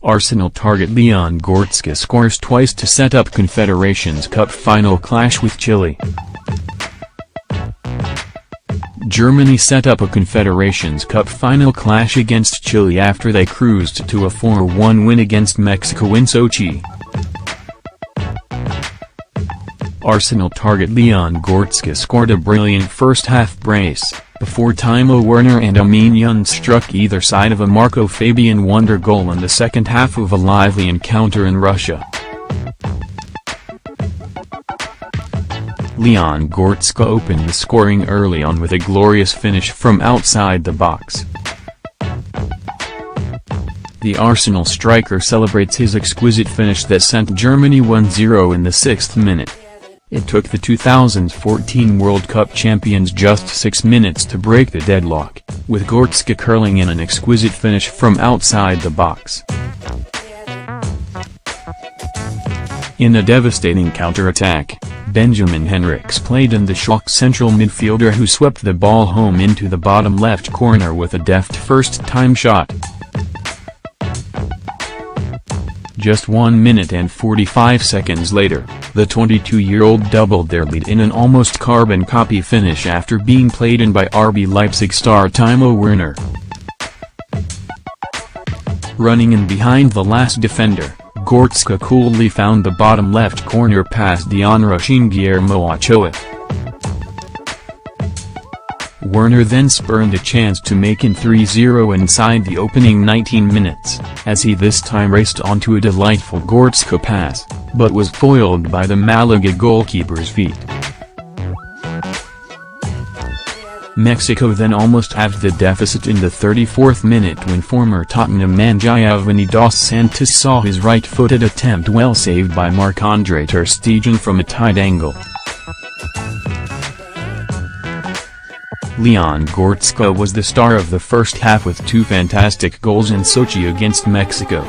Arsenal target Leon Goretzka scores twice to set up Confederations Cup final clash with Chile. Germany set up a Confederations Cup final clash against Chile after they cruised to a 4-1 win against Mexico in Sochi. Arsenal target Leon Goretzka scored a brilliant first-half brace, before Timo, Werner and Amin struck either side of a Marco Fabian wonder goal in the second half of a lively encounter in Russia. Leon Goretzka opened the scoring early on with a glorious finish from outside the box. The Arsenal striker celebrates his exquisite finish that sent Germany 1-0 in the 6th minute. It took the 2014 World Cup champions just 6 minutes to break the deadlock, with Goretzka curling in an exquisite finish from outside the box. In a devastating counter-attack, Benjamin Henrichs played in the Schalke central midfielder who swept the ball home into the bottom left corner with a deft first-time shot. Just 1 minute and 45 seconds later, the 22-year-old doubled their lead in an almost carbon copy finish after being played in by RB Leipzig star Timo Werner. Running in behind the last defender, Goretzka coolly found the bottom left corner past the onrushing Guillermo Ochoa. Werner then spurned a chance to make it 3-0 inside the opening 19 minutes, as he this time raced onto a delightful Goretzka pass, but was foiled by the Malaga goalkeeper's feet. Mexico then almost halved the deficit in the 34th minute when former Tottenham man Giovanni dos Santos saw his right-footed attempt well saved by Marc-Andre ter Stegen from a tight angle. Leon Goretzka was the star of the first half with 2 fantastic goals in Sochi against Mexico.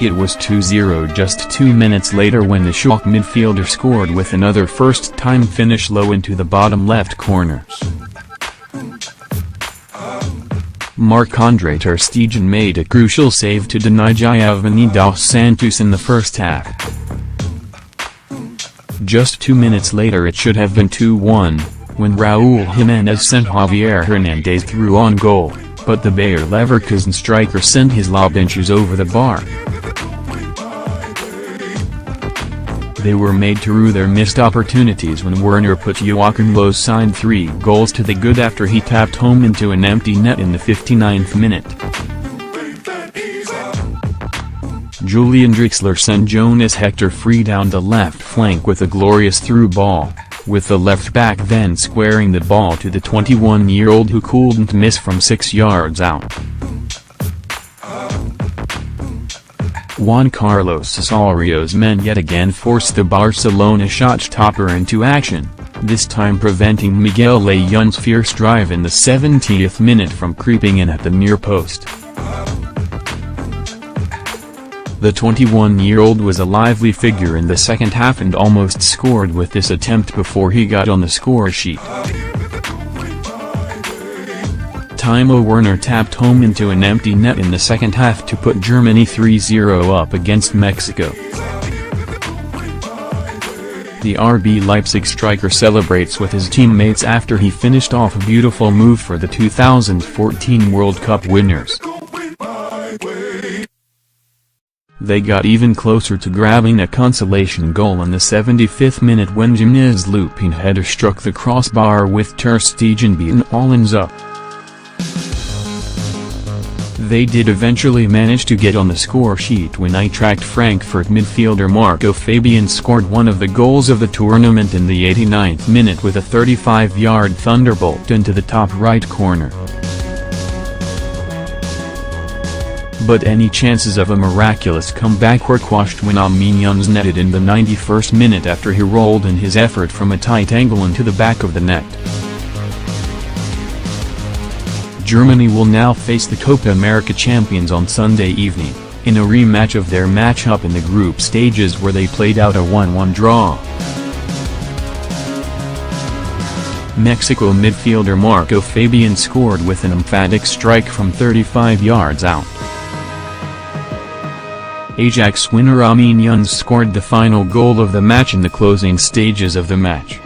It was 2-0 just 2 minutes later when the Schalke midfielder scored with another first-time finish low into the bottom left corner. Marc-Andre ter Stegen made a crucial save to deny Giovanni dos Santos in the first half. Just 2 minutes later it should have been 2-1. When Raúl Jiménez sent Javier Hernandez through on goal, but the Bayer Leverkusen striker sent his lob inches over the bar. They were made to rue their missed opportunities when Werner put Joachim Löw's signed 3 goals to the good after he tapped home into an empty net in the 59th minute. Julian Draxler sent Younes Hector free down the left flank with a glorious through ball, with the left back then squaring the ball to the 21-year-old who couldn't miss from 6 yards out. Juan Carlos Osorio's men yet again forced the Barcelona shot-stopper into action, this time preventing Miguel Layun's fierce drive in the 70th minute from creeping in at the near post. The 21-year-old was a lively figure in the second half and almost scored with this attempt before he got on the score sheet. Timo Werner tapped home into an empty net in the second half to put Germany 3-0 up against Mexico. The RB Leipzig striker celebrates with his teammates after he finished off a beautiful move for the 2014 World Cup winners. They got even closer to grabbing a consolation goal in the 75th minute when Younes' looping header struck the crossbar with ter Stegen beaten all ends up. They did eventually manage to get on the score sheet when Eintracht Frankfurt midfielder Marco Fabian scored one of the goals of the tournament in the 89th minute with a 35-yard thunderbolt into the top right corner. But any chances of a miraculous comeback were quashed when Amin netted in the 91st minute after he rolled in his effort from a tight angle into the back of the net. Germany will now face the Copa America champions on Sunday evening, in a rematch of their matchup in the group stages where they played out a 1-1 draw. Mexico midfielder Marco Fabian scored with an emphatic strike from 35 yards out. Ajax winner Amin Younes scored the final goal of the match in the closing stages of the match.